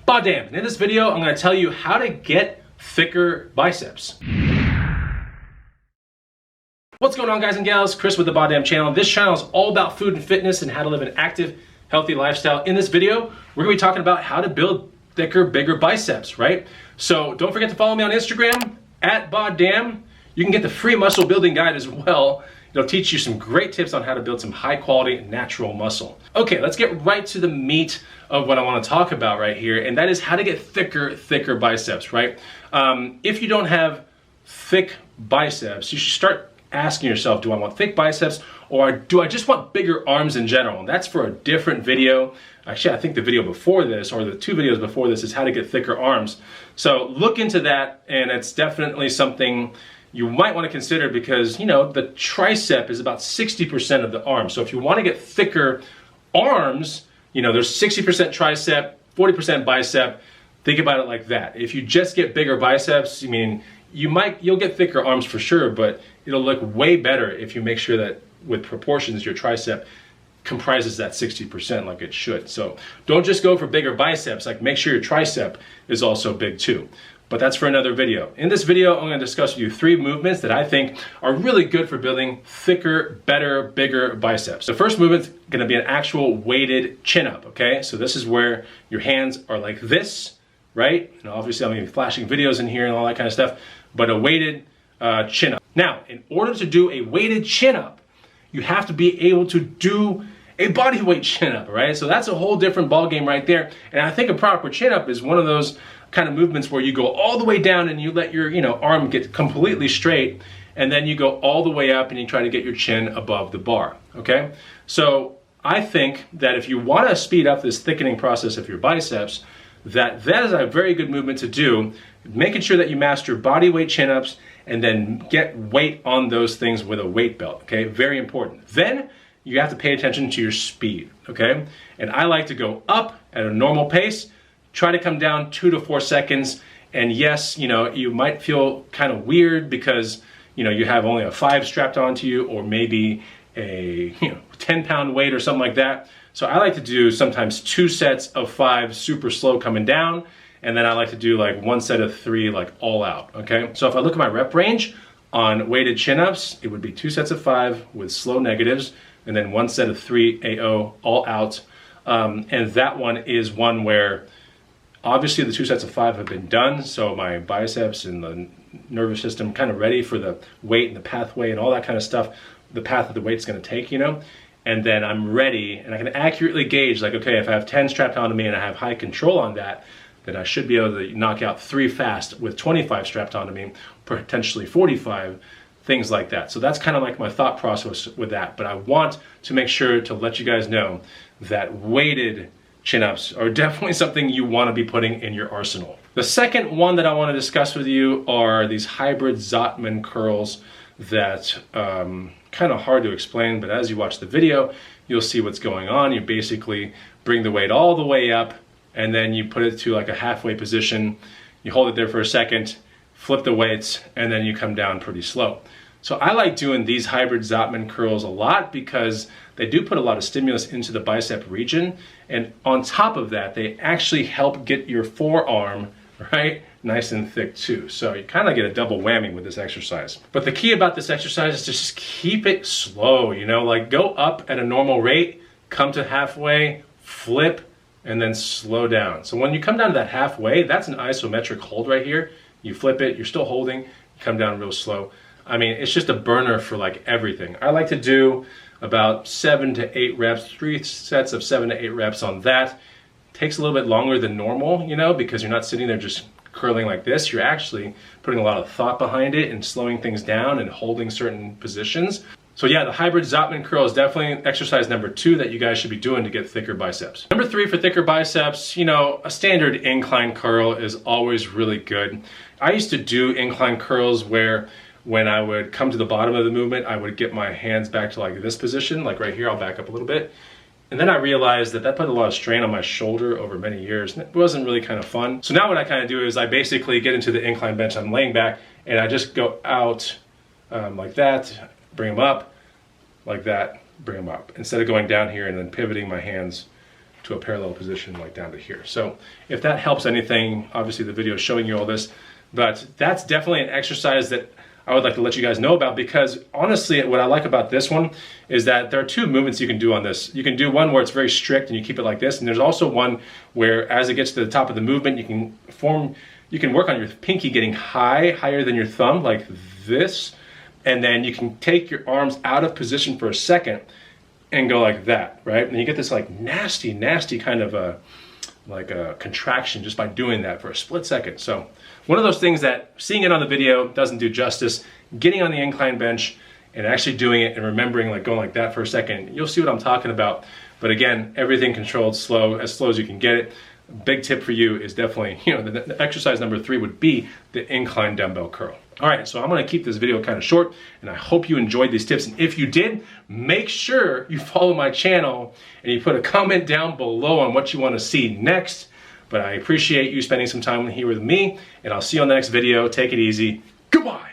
BODDAMN. And in this video, I'm going to tell you how to get thicker biceps. What's going on, guys and gals? Chris with the BODDAMN channel. This channel is all about food and fitness and how to live an active, healthy lifestyle. In this video, we're going to be talking about how to build thicker, bigger biceps, right? So don't forget to follow me on Instagram at BODDAMN. You can get the free muscle building guide as well. It'll teach you some great tips on how to build some high quality natural muscle. Okay, let's get right to the meat of what I want to talk about right here, and that is how to get thicker biceps, right? If you don't have thick biceps, you should start asking yourself, do I want thick biceps or do I just want bigger arms in general? And that's for a different video. Actually, I think the video before this, or the two videos before this, is how to get thicker arms. So look into that, and it's definitely something you might want to consider because, you know, the tricep is about 60% of the arm. So if you want to get thicker arms, you know, there's 60% tricep, 40% bicep. Think about it like that. If you just get bigger biceps, I mean, you'll get thicker arms for sure, but it'll look way better if you make sure that with proportions, your tricep comprises that 60% like it should. So don't just go for bigger biceps, like make sure your tricep is also big too. But that's for another video. In this video, I'm going to discuss with you 3 movements that I think are really good for building thicker, better, bigger biceps. The first movement's going to be an actual weighted chin-up, okay? So this is where your hands are like this, right? And obviously I'm going to be flashing videos in here and all that kind of stuff, but a weighted chin-up. Now, in order to do a weighted chin-up, you have to be able to do a body weight chin-up, right? So that's a whole different ball game right there. And I think a proper chin-up is one of those kind of movements where you go all the way down and you let your, arm get completely straight, and then you go all the way up and you try to get your chin above the bar, okay? So I think that if you want to speed up this thickening process of your biceps, that is a very good movement to do, making sure that you master body weight chin-ups and then get weight on those things with a weight belt, okay? Very important. Then you have to pay attention to your speed, okay? And I like to go up at a normal pace, try to come down 2 to 4 seconds. And yes, you might feel kind of weird because, you have only a 5 strapped onto you, or maybe a 10-pound weight or something like that. So I like to do sometimes 2 sets of 5 super slow coming down. And then I like to do like 1 set of 3 like all out, okay? So if I look at my rep range on weighted chin-ups, it would be 2 sets of 5 with slow negatives, and then 1 set of 3 AO all out. And that one is one where obviously the 2 sets of 5 have been done, so my biceps and the nervous system kind of ready for the weight and the pathway and all that kind of stuff, the path that the weight's going to take, and then I'm ready and I can accurately gauge, like, okay, if I have 10 strapped onto me and I have high control on that, then I should be able to knock out 3 fast with 25 strapped onto me, potentially 45, things like that. So that's kind of like my thought process with that. But I want to make sure to let you guys know that weighted chin-ups are definitely something you want to be putting in your arsenal. The second one that I want to discuss with you are these hybrid Zotman curls that kind of hard to explain, but as you watch the video, you'll see what's going on. You basically bring the weight all the way up, and then you put it to like a halfway position. You hold it there for a second, flip the weights, and then you come down pretty slow. So I like doing these hybrid Zotman curls a lot because they do put a lot of stimulus into the bicep region. And on top of that, they actually help get your forearm, right, nice and thick too. So you kind of get a double whammy with this exercise. But the key about this exercise is to just keep it slow, like go up at a normal rate, come to halfway, flip, and then slow down. So when you come down to that halfway, that's an isometric hold right here. You flip it, you're still holding, you come down real slow. I mean, it's just a burner for like everything. I like to do about 7 to 8 reps, 3 sets of 7 to 8 reps on that. Takes a little bit longer than normal, because you're not sitting there just curling like this. You're actually putting a lot of thought behind it and slowing things down and holding certain positions. So yeah, the hybrid Zotman curl is definitely exercise number 2 that you guys should be doing to get thicker biceps. Number 3 for thicker biceps, a standard incline curl is always really good. I used to do incline curls where when I would come to the bottom of the movement, I would get my hands back to like this position, like right here. I'll back up a little bit. And then I realized that put a lot of strain on my shoulder over many years, and it wasn't really kind of fun. So now what I kind of do is I basically get into the incline bench, I'm laying back, and I just go out like that, bring them up, like that, bring them up, instead of going down here and then pivoting my hands to a parallel position like down to here. So if that helps anything, obviously the video is showing you all this, but that's definitely an exercise that I would like to let you guys know about, because honestly, what I like about this one is that there are two movements you can do on this. You can do one where it's very strict and you keep it like this, and there's also one where as it gets to the top of the movement, you can work on your pinky getting higher than your thumb like this, and then you can take your arms out of position for a second and go like that, right? And you get this like nasty kind of a contraction just by doing that for a split second. So one of those things that seeing it on the video doesn't do justice. Getting on the incline bench and actually doing it and remembering like going like that for a second, you'll see what I'm talking about. But again, everything controlled as slow as you can get it. Big tip for you is definitely, the exercise number 3 would be the incline dumbbell curl. All right, so I'm gonna keep this video kind of short, and I hope you enjoyed these tips. And if you did, make sure you follow my channel and you put a comment down below on what you wanna see next. But I appreciate you spending some time here with me, and I'll see you on the next video. Take it easy. Goodbye.